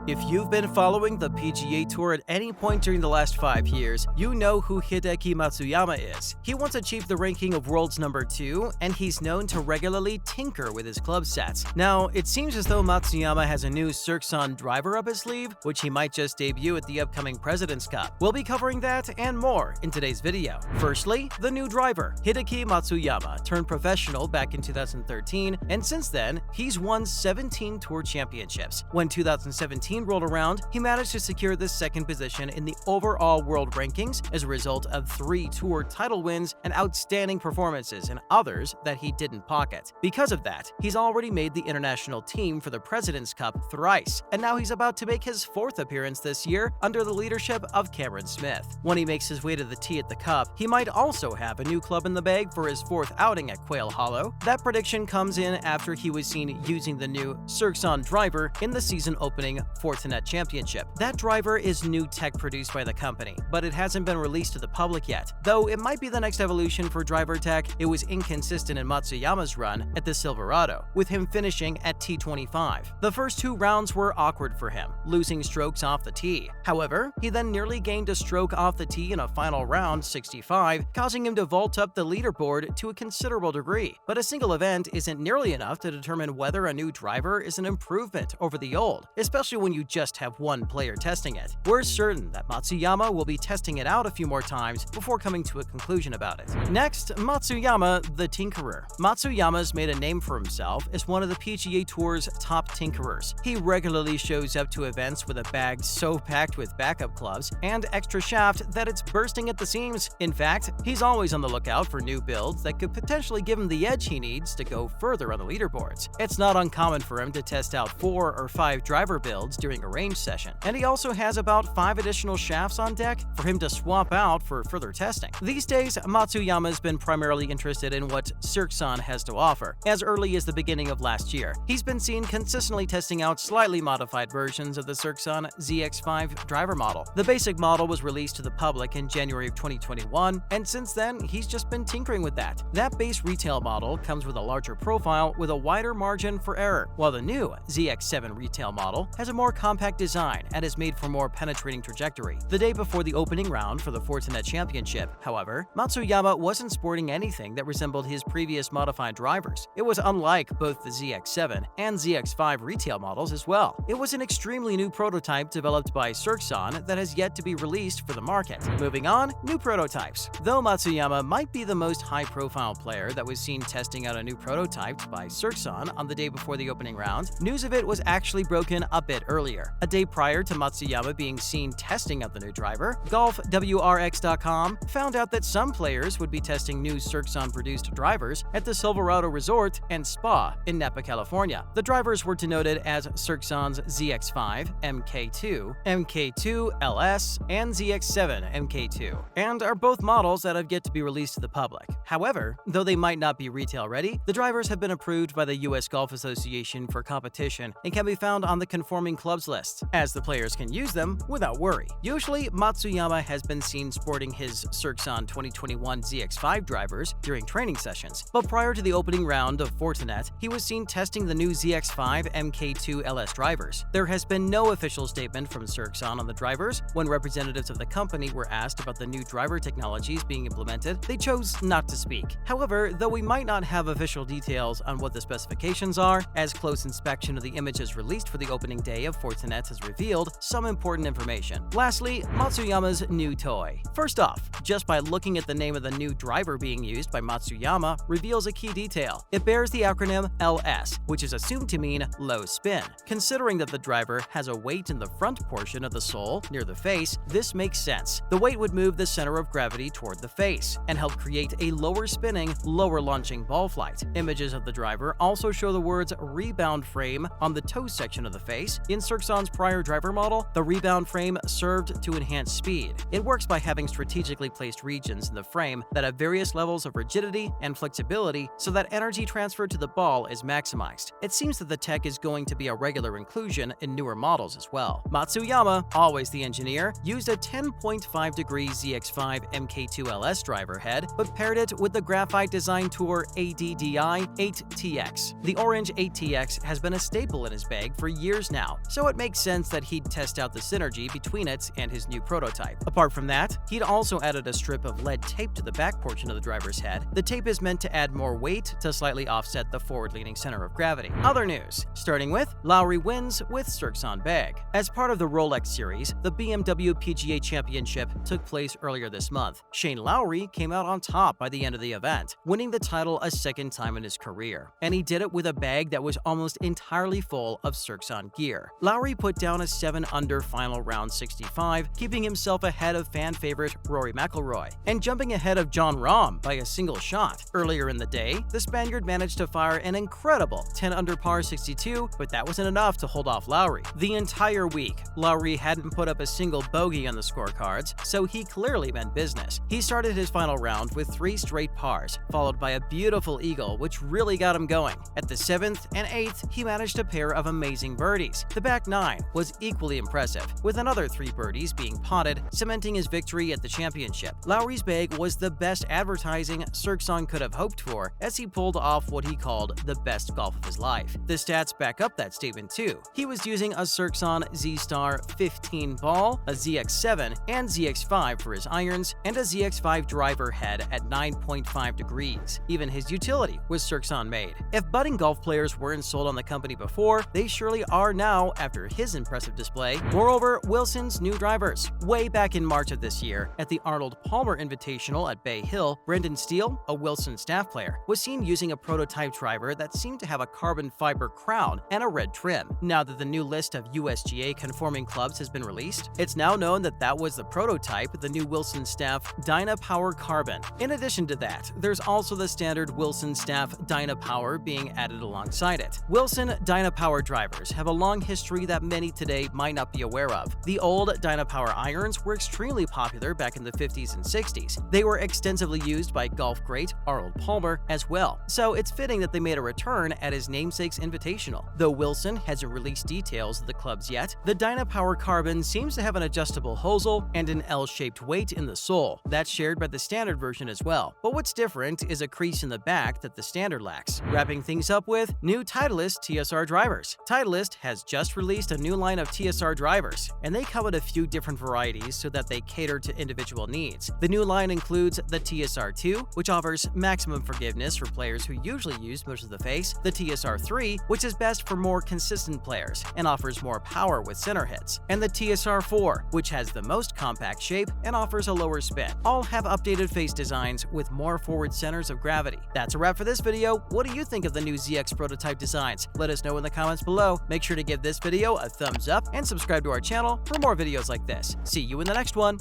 If you've been following the PGA Tour at any point during the last 5 years, you know who Hideki Matsuyama is. He once achieved the ranking of world's number 2, and he's known to regularly tinker with his club sets. Now, it seems as though Matsuyama has a new Srixon driver up his sleeve, which he might just debut at the upcoming President's Cup. We'll be covering that and more in today's video. Firstly, the new driver. Hideki Matsuyama turned professional back in 2013, and since then, he's won 17 Tour Championships. When 2017 rolled around, he managed to secure the second position in the overall world rankings as a result of 3 Tour title wins and outstanding performances in others that he didn't pocket. Because of that, he's already made the international team for the President's Cup thrice, and now he's about to make his 4th appearance this year under the leadership of Cameron Smith. When he makes his way to the tee at the Cup, he might also have a new club in the bag for his 4th outing at Quail Hollow. That prediction comes in after he was seen using the new Srixon driver in the season-opening Fortinet Championship. That driver is new tech produced by the company, but it hasn't been released to the public yet. Though it might be the next evolution for driver tech, it was inconsistent in Matsuyama's run at the Silverado, with him finishing at T25. The first 2 rounds were awkward for him, losing strokes off the tee. However, he then nearly gained a stroke off the tee in a final round, 65, causing him to vault up the leaderboard to a considerable degree. But a single event isn't nearly enough to determine whether a new driver is an improvement over the old, especially when you just have one player testing it. We're certain that Matsuyama will be testing it out a few more times before coming to a conclusion about it. Next, Matsuyama the Tinkerer. Matsuyama's made a name for himself as one of the PGA Tour's top tinkerers. He regularly shows up to events with a bag so packed with backup clubs and extra shaft that it's bursting at the seams. In fact, he's always on the lookout for new builds that could potentially give him the edge he needs to go further on the leaderboards. It's not uncommon for him to test out 4 or 5 driver builds during a range session, and he also has about 5 additional shafts on deck for him to swap out for further testing. These days, Matsuyama's been primarily interested in what Srixon has to offer. As early as the beginning of last year, he's been seen consistently testing out slightly modified versions of the Srixon ZX5 driver model. The basic model was released to the public in January of 2021, and since then, he's just been tinkering with that. That base retail model comes with a larger profile with a wider margin for error, while the new ZX7 retail model has a more compact design and is made for more penetrating trajectory. The day before the opening round for the Fortinet Championship, however, Matsuyama wasn't sporting anything that resembled his previous modified drivers. It was unlike both the ZX7 and ZX5 retail models as well. It was an extremely new prototype developed by Srixon that has yet to be released for the market. Moving on, new prototypes. Though Matsuyama might be the most high-profile player that was seen testing out a new prototype by Srixon on the day before the opening round, news of it was actually broken a bit earlier. A day prior to Matsuyama being seen testing out the new driver, GolfWRX.com found out that some players would be testing new Srixon-produced drivers at the Silverado Resort and Spa in Napa, California. The drivers were denoted as Srixon's ZX5 MK2, MK2 LS, and ZX7 MK2, and are both models that have yet to be released to the public. However, though they might not be retail ready, the drivers have been approved by the U.S. Golf Association for competition and can be found on the conforming clubs list, as the players can use them without worry. Usually, Matsuyama has been seen sporting his Srixon 2021 ZX5 drivers during training sessions, but prior to the opening round of Fortinet, he was seen testing the new ZX5 MK2 LS drivers. There has been no official statement from Srixon on the drivers. When representatives of the company were asked about the new driver technologies being implemented, they chose not to speak. However, though we might not have official details on what the specifications are, as close inspection of the images released for the opening day of Fortinet has revealed some important information. Lastly, Matsuyama's new toy. First off, just by looking at the name of the new driver being used by Matsuyama reveals a key detail. It bears the acronym LS, which is assumed to mean low spin. Considering that the driver has a weight in the front portion of the sole near the face, this makes sense. The weight would move the center of gravity toward the face and help create a lower spinning, lower launching ball flight. Images of the driver also show the words rebound frame on the toe section of the face. In Srixon's prior driver model, the rebound frame served to enhance speed. It works by having strategically placed regions in the frame that have various levels of rigidity and flexibility so that energy transfer to the ball is maximized. It seems that the tech is going to be a regular inclusion in newer models as well. Matsuyama, always the engineer, used a 10.5-degree ZX5 MK2 LS driver head, but paired it with the Graphite Design Tour ADDI 8TX. The orange 8TX has been a staple in his bag for years now, so it makes sense that he'd test out the synergy between it and his new prototype. Apart from that, he'd also added a strip of lead tape to the back portion of the driver's head. The tape is meant to add more weight to slightly offset the forward-leaning center of gravity. Other news, starting with Lowry wins with Srixon bag. As part of the Rolex series, the BMW PGA Championship took place earlier this month. Shane Lowry came out on top by the end of the event, winning the title a second time in his career. And he did it with a bag that was almost entirely full of Srixon gear. Lowry put down a 7-under final round 65, keeping himself ahead of fan favorite Rory McIlroy, and jumping ahead of Jon Rahm by a single shot. Earlier in the day, the Spaniard managed to fire an incredible 10-under par 62, but that wasn't enough to hold off Lowry. The entire week, Lowry hadn't put up a single bogey on the scorecards, so he clearly meant business. He started his final round with 3 straight pars, followed by a beautiful eagle, which really got him going. At the 7th and 8th, he managed a pair of amazing birdies. The back 9 was equally impressive, with another 3 birdies being potted, cementing his victory at the championship. Lowry's bag was the best advertising Srixon could have hoped for, as he pulled off what he called the best golf of his life. The stats back up that statement too. He was using a Srixon Z-Star 15 ball, a ZX7 and ZX5 for his irons, and a ZX5 driver head at 9.5 degrees. Even his utility was Srixon made. If budding golf players weren't sold on the company before, they surely are now after his impressive display. Moreover, Wilson's new drivers. Way back in March of this year, at the Arnold Palmer Invitational at Bay Hill, Brendan Steele, a Wilson staff player, was seen using a prototype driver that seemed to have a carbon fiber crown and a red trim. Now that the new list of USGA conforming clubs has been released, it's now known that that was the prototype, the new Wilson staff Dynapower Carbon. In addition to that, there's also the standard Wilson staff Dynapower being added alongside it. Wilson Dynapower drivers have a long history that many today might not be aware of. The old Dynapower irons were extremely popular back in the 50s and 60s. They were extensively used by golf great Arnold Palmer as well, so it's fitting that they made a return at his namesake's Invitational. Though Wilson hasn't released details of the clubs yet, the Dynapower Carbon seems to have an adjustable hosel and an L-shaped weight in the sole. That's shared by the standard version as well. But what's different is a crease in the back that the standard lacks. Wrapping things up with new Titleist TSR drivers. Titleist has just released a new line of TSR drivers, and they come in a few different varieties so that they cater to individual needs. The new line includes the TSR2, which offers maximum forgiveness for players who usually use most of the face, the TSR3, which is best for more consistent players and offers more power with center hits, and the TSR4, which has the most compact shape and offers a lower spin. All have updated face designs with more forward centers of gravity. That's a wrap for this video. What do you think of the new ZX prototype designs? Let us know in the comments below. Make sure to give this video a thumbs up and subscribe to our channel for more videos like this. See you in the next one.